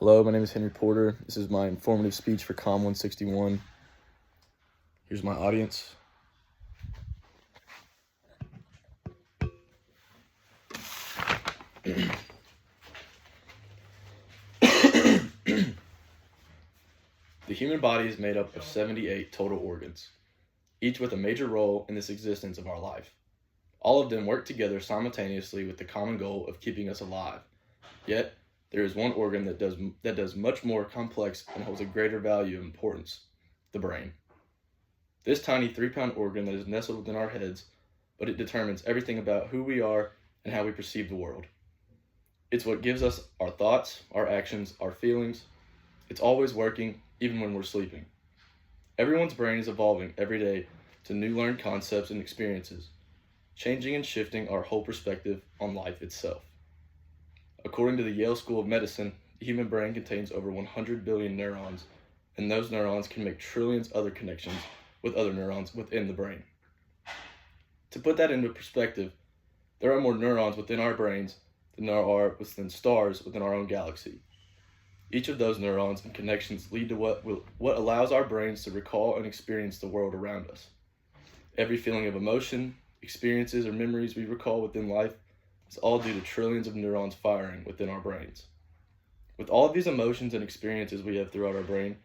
Hello, my name is Henry Porter. This is my informative speech for COM161. Here's my audience. The human body is made up of 78 total organs, each with a major role in this existence of our life. All of them work together simultaneously with the common goal of keeping us alive. Yet, there is one organ that does much more complex and holds a greater value of importance: the brain. This tiny 3-pound organ that is nestled within our heads, but it determines everything about who we are and how we perceive the world. It's what gives us our thoughts, our actions, our feelings. It's always working, even when we're sleeping. Everyone's brain is evolving every day to new learned concepts and experiences, changing and shifting our whole perspective on life itself. According to the Yale School of Medicine, the human brain contains over 100 billion neurons, and those neurons can make trillions other connections with other neurons within the brain. To put that into perspective, there are more neurons within our brains than there are within stars within our own galaxy. Each of those neurons and connections lead to what allows our brains to recall and experience the world around us. Every feeling of emotion, experiences, or memories we recall within life is all due to trillions of neurons firing within our brains. With all of these emotions and experiences we have throughout our brain,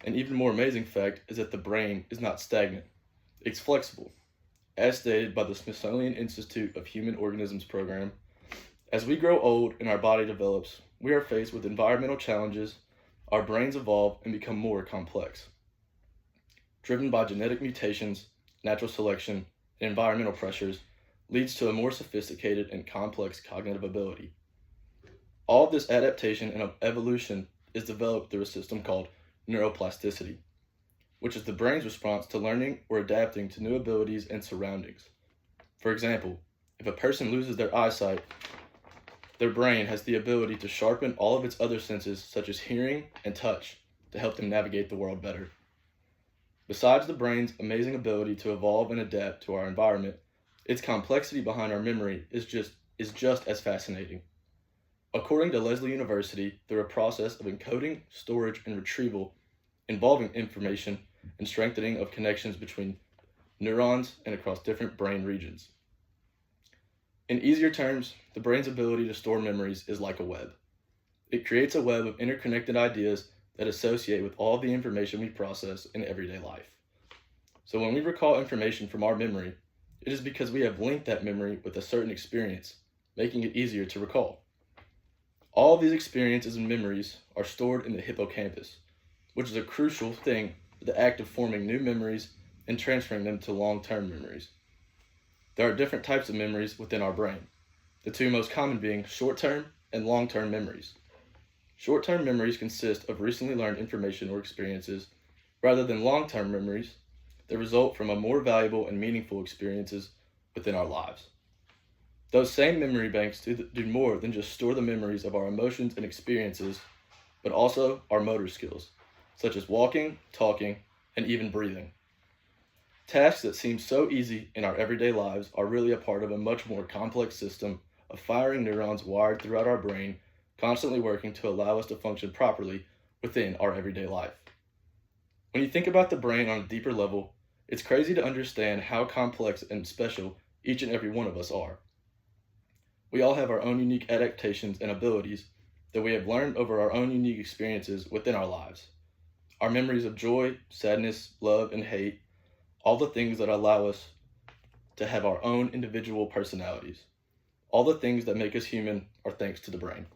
an even more amazing fact is that the brain is not stagnant. It's flexible. As stated by the Smithsonian Institute of Human Organisms program, as we grow old and our body develops, we are faced with environmental challenges, our brains evolve and become more complex. Driven by genetic mutations, natural selection, and environmental pressures, leads to a more sophisticated and complex cognitive ability. All of this adaptation and evolution is developed through a system called neuroplasticity, which is the brain's response to learning or adapting to new abilities and surroundings. For example, if a person loses their eyesight, their brain has the ability to sharpen all of its other senses, such as hearing and touch, to help them navigate the world better. Besides the brain's amazing ability to evolve and adapt to our environment, its complexity behind our memory is just as fascinating. According to Lesley University, through a process of encoding, storage, and retrieval involving information and strengthening of connections between neurons and across different brain regions. In easier terms, the brain's ability to store memories is like a web. It creates a web of interconnected ideas that associate with all the information we process in everyday life. So when we recall information from our memory, it is because we have linked that memory with a certain experience, making it easier to recall. All of these experiences and memories are stored in the hippocampus, which is a crucial thing for the act of forming new memories and transferring them to long-term memories. There are different types of memories within our brain, the two most common being short-term and long-term memories. Short-term memories consist of recently learned information or experiences, rather than long-term memories that result from a more valuable and meaningful experiences within our lives. Those same memory banks do more than just store the memories of our emotions and experiences, but also our motor skills, such as walking, talking, and even breathing. Tasks that seem so easy in our everyday lives are really a part of a much more complex system of firing neurons wired throughout our brain, constantly working to allow us to function properly within our everyday life. When you think about the brain on a deeper level, it's crazy to understand how complex and special each and every one of us are. We all have our own unique adaptations and abilities that we have learned over our own unique experiences within our lives. Our memories of joy, sadness, love, and hate, all the things that allow us to have our own individual personalities. All the things that make us human are thanks to the brain.